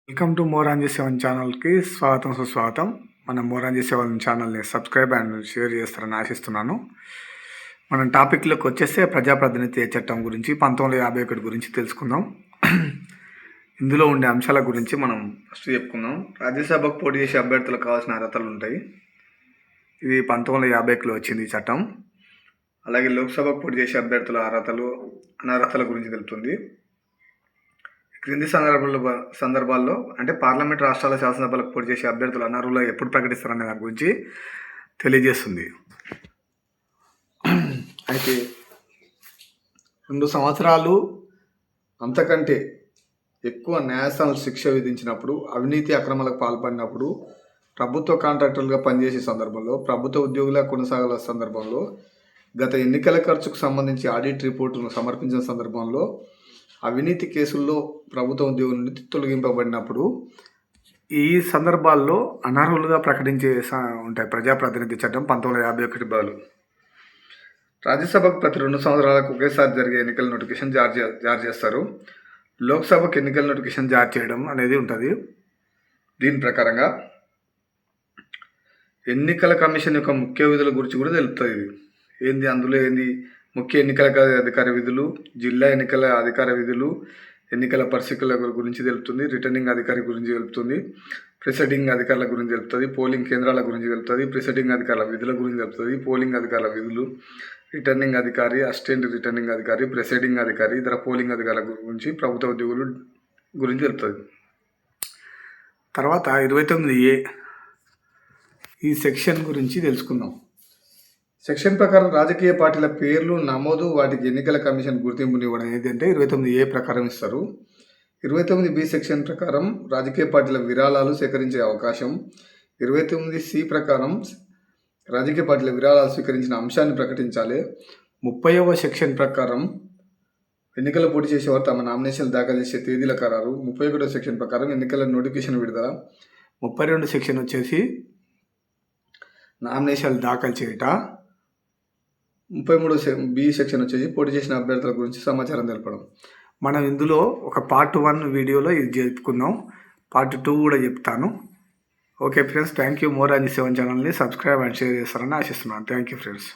Welcome to మోరాంజీ seven ఛానల్కి స్వాగతం సుస్వాగతం. మన మోరాంజీ సెవెన్ ఛానల్ని సబ్స్క్రైబ్ అండ్ షేర్ చేస్తారని ఆశిస్తున్నాను. మనం టాపిక్లోకి వచ్చేస్తే ప్రజాప్రాతినిధ్య చట్టం గురించి 1951 గురించి తెలుసుకుందాం. ఇందులో ఉండే అంశాల గురించి మనం ఫస్ట్ చెప్పుకుందాం. రాజ్యసభకు పోటీ చేసే అభ్యర్థులకు కావాల్సిన అర్హతలు ఉంటాయి. ఇది 1951లో వచ్చింది ఈ చట్టం. అలాగే లోక్సభకు పోటీ చేసే అభ్యర్థుల అర్హతలు అనర్హతల గురించి తెలుపుతుంది. క్రింది సందర్భాల్లో అంటే పార్లమెంట్, రాష్ట్రాల శాసనసభలకు పోటీ చేసే అభ్యర్థులు అనర్హులు ఎప్పుడు ప్రకటిస్తారనే దాని గురించి తెలియజేస్తుంది. అయితే 2 సంవత్సరాలు అంతకంటే ఎక్కువ న్యాయస్థానాలు శిక్ష విధించినప్పుడు, అవినీతి అక్రమాలకు పాల్పడినప్పుడు, ప్రభుత్వ కాంట్రాక్టర్లుగా పనిచేసే సందర్భంలో, ప్రభుత్వ ఉద్యోగులుగా కొనసాగాల సందర్భంలో, గత ఎన్నికల ఖర్చుకు సంబంధించి ఆడిట్ రిపోర్టును సమర్పించిన సందర్భంలో, అవినీతి కేసుల్లో ప్రభుత్వ ఉద్యోగుల నుండి తొలగింపబడినప్పుడు ఈ సందర్భాల్లో అనర్హులుగా ప్రకటించే ఉంటాయి. ప్రజాప్రాతినిధ్య చట్టం 1951 బదులు రాజ్యసభకు ప్రతి 2 సంవత్సరాలకు ఒకేసారి జరిగే ఎన్నికల నోటిఫికేషన్ జారీ చేస్తారు. లోక్సభకు ఎన్నికల నోటిఫికేషన్ జారీ చేయడం అనేది ఉంటుంది. దీని ప్రకారంగా ఎన్నికల కమిషన్ యొక్క ముఖ్య విధుల గురించి కూడా తెలుపుతుంది. అందులో ముఖ్య ఎన్నికల అధికార విధులు, జిల్లా ఎన్నికల అధికార విధులు, ఎన్నికల పరిశీలకుల గురించి తెలుపుతుంది, రిటర్నింగ్ అధికారి గురించి తెలుపుతుంది, ప్రిసైడింగ్ అధికారుల గురించి తెలుపుతుంది, పోలింగ్ కేంద్రాల గురించి తెలుపుతుంది, ప్రిసైడింగ్ అధికారుల విధుల గురించి తెలుపుతుంది, పోలింగ్ అధికారుల విధులు, రిటర్నింగ్ అధికారి, అసిస్టెంట్ రిటర్నింగ్ అధికారి, ప్రిసైడింగ్ అధికారి, ఇతర పోలింగ్ అధికారుల గురించి, ప్రభుత్వ ఉద్యోగులు గురించి తెలుపుతుంది. తర్వాత 29A ఈ సెక్షన్ గురించి తెలుసుకుందాం. సెక్షన్ ప్రకారం రాజకీయ పార్టీల పేర్లు నమోదు, వాటికి ఎన్నికల కమిషన్ గుర్తింపునివ్వడం ఏంటంటే 29A ప్రకారం ఇస్తారు. 29B సెక్షన్ ప్రకారం రాజకీయ పార్టీల విరాళాలు సేకరించే అవకాశం. 29C ప్రకారం రాజకీయ పార్టీల విరాళాలు స్వీకరించిన అంశాన్ని ప్రకటించాలి. 30వ సెక్షన్ ప్రకారం ఎన్నికల పోటీ చేసేవారు తమ నామినేషన్లు దాఖలు చేసే తేదీల ఖరారు. 31వ సెక్షన్ ప్రకారం ఎన్నికల నోటిఫికేషన్ విడుదల. 32 సెక్షన్ వచ్చేసి నామినేషన్లు దాఖలు చేయట. 33B సెక్షన్ వచ్చేసి పోటీ చేసిన అభ్యర్థుల గురించి సమాచారం తెలపడం. మనం ఇందులో ఒక పార్ట్ 1 వీడియోలో ఇది చెప్పుకుందాం. పార్ట్ 2 కూడా చెప్తాను. Okay friends, thank you. మోరాంజీ సెవెన్ ఛానల్ని సబ్స్క్రైబ్ అండ్ షేర్ చేస్తారని ఆశిస్తున్నాను. Thank you friends.